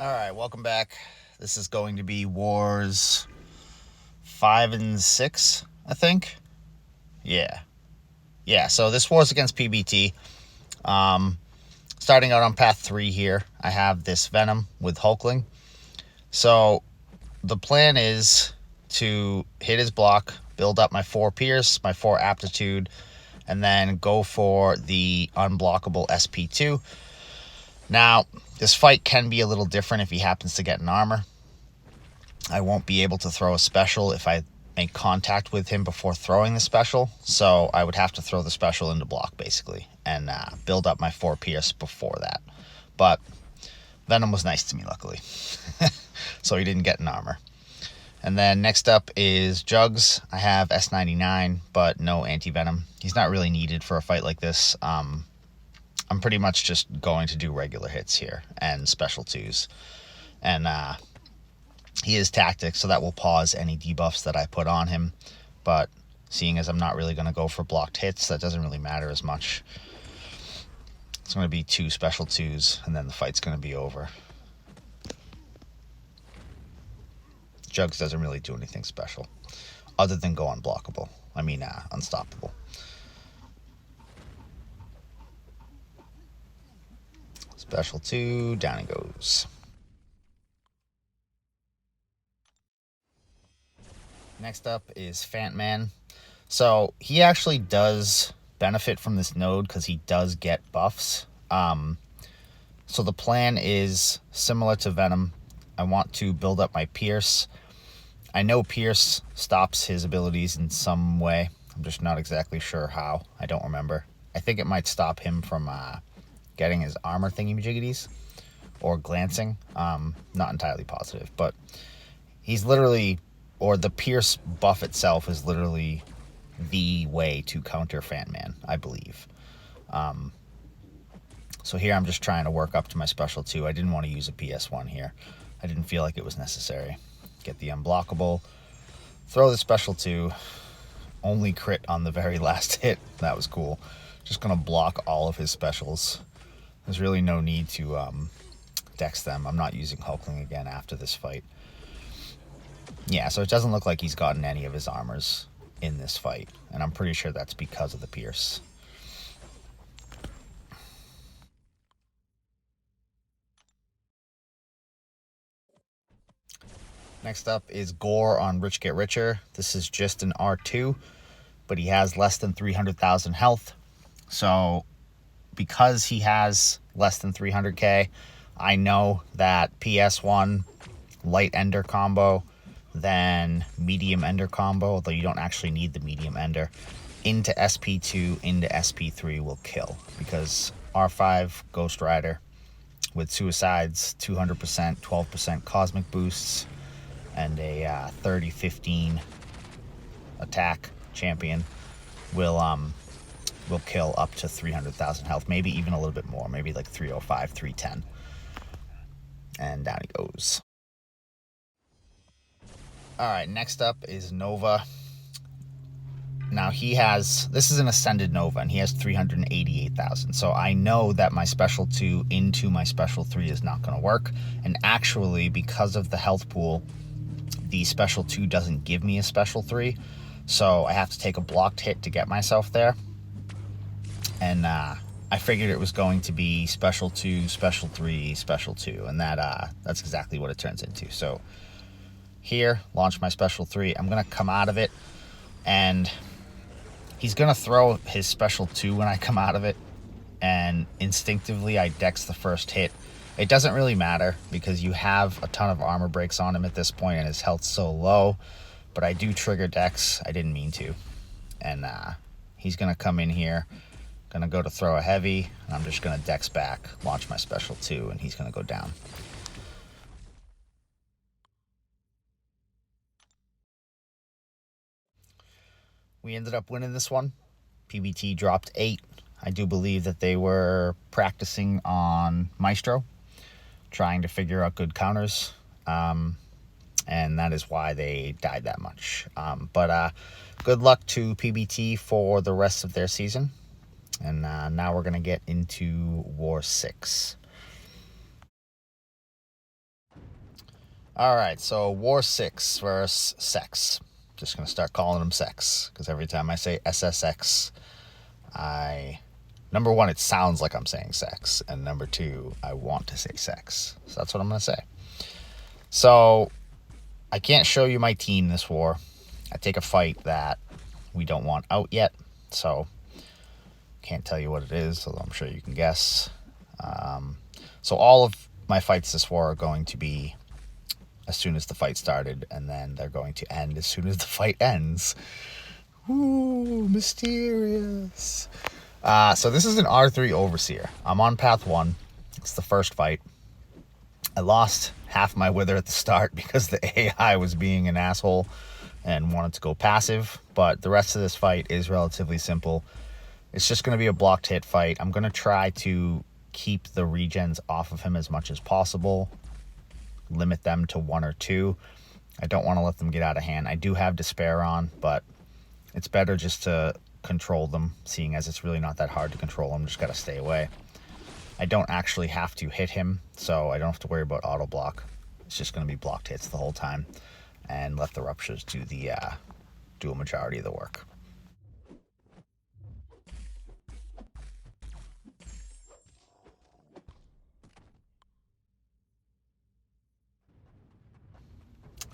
Alright, welcome back. This is going to be Wars 5 and 6, I think. Yeah. So this war's against PBT. Starting out on path 3 here, I have this Venom with Hulkling. So the plan is to hit his block, build up my 4 Pierce, my 4 Aptitude, and then go for the unblockable SP2. Now, this fight can be a little different if he happens to get an armor. I won't be able to throw a special if I make contact with him before throwing the special, so I would have to throw the special into block, basically, and build up my 4 Pierce before that. But Venom was nice to me, luckily, so he didn't get an armor. And then next up is Juggs. I have S99, but no anti-Venom. He's not really needed for a fight like this. I'm pretty much just going to do regular hits here and special twos. And he is tactic, so that will pause any debuffs that I put on him. But seeing as I'm not really going to go for blocked hits, that doesn't really matter as much. It's going to be 2 special twos, and then the fight's going to be over. Juggs doesn't really do anything special, other than go unblockable. I mean, unstoppable. Special 2, down he goes. Next up is Fantman. So he actually does benefit from this node because he does get buffs. So the plan is similar to Venom. I want to build up my Pierce. I know Pierce stops his abilities in some way. I'm just not exactly sure how. I don't remember. I think it might stop him from getting his armor thingy-majiggities or glancing. Not entirely positive, but he's literally, or the Pierce buff itself is literally the way to counter Fantman, I believe. So here I'm just trying to work up to my special 2. I didn't want to use a PS1 here. I didn't feel like it was necessary. Get the unblockable, throw the special 2, only crit on the very last hit. That was cool. Just gonna block all of his specials. There's really no need to dex them. I'm not using Hulkling again after this fight. Yeah, so it doesn't look like he's gotten any of his armors in this fight, and I'm pretty sure that's because of the Pierce. Next up is Gorr on Rich Get Richer. This is just an R2, but he has less than 300,000 health. So because he has less than 300k, I know that PS1 light ender combo, then medium ender combo, although you don't actually need the medium ender, into SP2, into SP3 will kill, because R5 Ghost Rider with suicides, 200%, 12% cosmic boosts, and a 30-15 attack champion will kill up to 300,000 health, maybe even a little bit more, maybe like 305, 310. And down he goes. Alright, next up is Nova. Now this is an Ascended Nova, and he has 388,000. So I know that my special 2 into my special 3 is not going to work. And actually, because of the health pool, the special 2 doesn't give me a special 3. So I have to take a blocked hit to get myself there. And I figured it was going to be special 2, special 3, special 2. And that's exactly what it turns into. So here, launch my special 3. I'm going to come out of it, and he's going to throw his special 2 when I come out of it, and instinctively I dex the first hit. It doesn't really matter because you have a ton of armor breaks on him at this point and his health's so low, but I do trigger dex. I didn't mean to. And he's going to come in here, going to go to throw a heavy, and I'm just going to dex back, launch my special 2, and he's going to go down. We ended up winning this one. PBT dropped 8. I do believe that they were practicing on Maestro, trying to figure out good counters, and that is why they died that much. But good luck to PBT for the rest of their season, and now we're going to get into War 6. All right, so War 6 versus Sex. Just going to start calling him Sex, because every time I say SSX, number one, it sounds like I'm saying sex, and number two, I want to say sex. So that's what I'm going to say. So I can't show you my team this war. I take a fight that we don't want out yet, so can't tell you what it is, although I'm sure you can guess. So all of my fights this war are going to be as soon as the fight started, and then they're going to end as soon as the fight ends. Ooh, mysterious. So this is an R3 Overseer. I'm on path 1. It's the first fight. I lost half my wither at the start because the AI was being an asshole and wanted to go passive, but the rest of this fight is relatively simple. It's just going to be a blocked hit fight. I'm going to try to keep the regens off of him as much as possible, limit them to 1 or 2. I don't want to let them get out of hand. I do have Despair on, but it's better just to control them, seeing as it's really not that hard to control them. Just got to stay away. I don't actually have to hit him, so I don't have to worry about auto block. It's just going to be blocked hits the whole time, and let the ruptures do a majority of the work.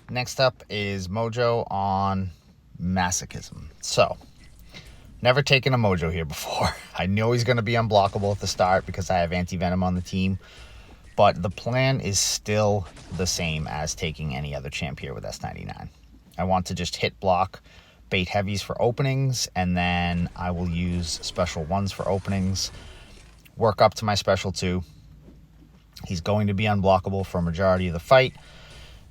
Next up is Mojo on Masochism. So, never taken a Mojo here before. I know he's going to be unblockable at the start because I have anti-Venom on the team, but the plan is still the same as taking any other champ here with S99. I want to just hit block, bait heavies for openings, and then I will use special 1s for openings, work up to my special 2. He's going to be unblockable for a majority of the fight.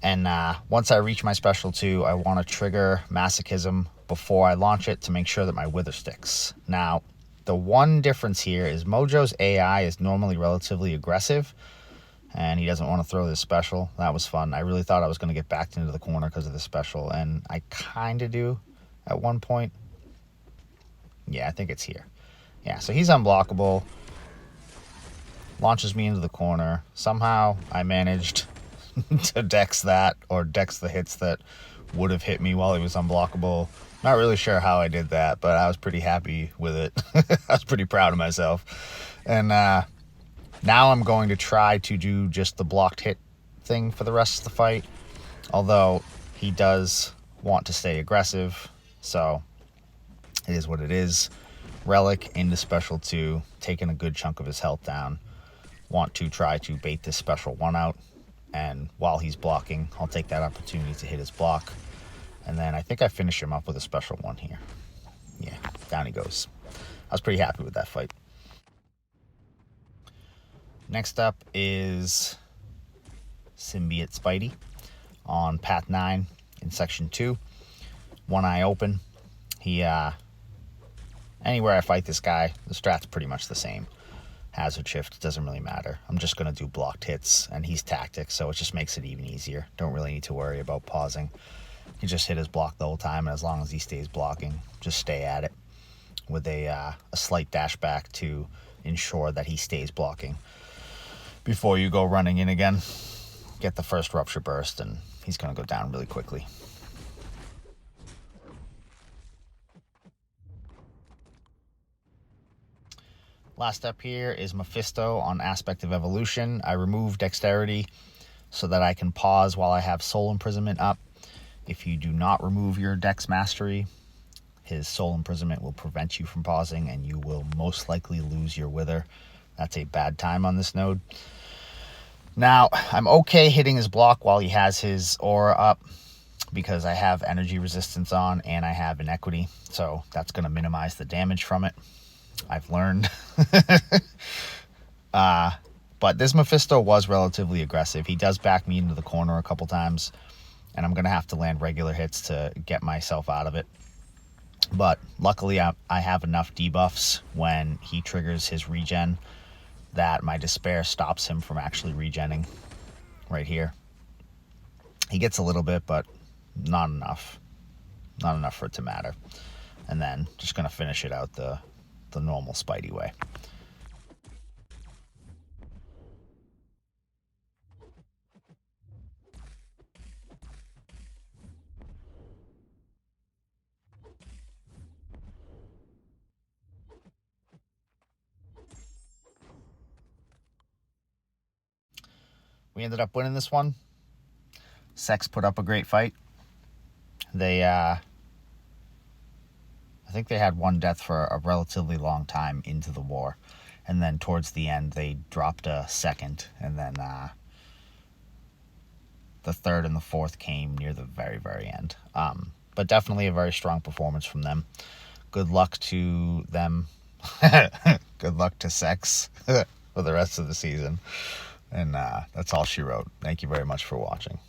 And once I reach my special 2, I want to trigger Masochism before I launch it to make sure that my wither sticks. Now, the one difference here is Mojo's AI is normally relatively aggressive, and he doesn't want to throw this special. That was fun. I really thought I was going to get backed into the corner because of the special, and I kind of do at one point. Yeah, I think it's here. Yeah, so he's unblockable. Launches me into the corner. Somehow I managed to dex that, or dex the hits that would have hit me while he was unblockable. Not really sure how I did that, but I was pretty happy with it. I was pretty proud of myself. And now I'm going to try to do just the blocked hit thing for the rest of the fight, although he does want to stay aggressive, so it is what it is. Relic into special 2, taking a good chunk of his health down. Want to try to bait this special 1 out, and while he's blocking, I'll take that opportunity to hit his block. And then I think I finish him up with a special 1 here. Yeah, down he goes. I was pretty happy with that fight. Next up is SymSpidey on path 9 in section 2. One eye open. He, anywhere I fight this guy, the strat's pretty much the same. Hazard shift, doesn't really matter. I'm just going to do blocked hits, and he's tactic, so it just makes it even easier. Don't really need to worry about pausing. You just hit his block the whole time, and as long as he stays blocking, just stay at it with a slight dash back to ensure that he stays blocking before you go running in again. Get the first rupture burst, and he's going to go down really quickly. Last up here is Mephisto on Aspect of Evolution. I remove Dexterity so that I can pause while I have Soul Imprisonment up. If you do not remove your Dex Mastery, his Soul Imprisonment will prevent you from pausing, and you will most likely lose your Wither. That's a bad time on this node. Now, I'm okay hitting his block while he has his aura up, because I have energy resistance on and I have inequity, so that's going to minimize the damage from it. I've learned. But this Mephisto was relatively aggressive. He does back me into the corner a couple times, and I'm going to have to land regular hits to get myself out of it. But luckily, I have enough debuffs when he triggers his regen that my Despair stops him from actually regenning right here. He gets a little bit, but not enough. Not enough for it to matter. And then just going to finish it out the normal Spidey way. we ended up winning this one. Sex put up a great fight. They, I think they had one death for a relatively long time into the war. And then towards the end, they dropped a second. And then the third and the fourth came near the very, very end. But definitely a very strong performance from them. Good luck to them. Good luck to Sex for the rest of the season. And that's all she wrote. Thank you very much for watching.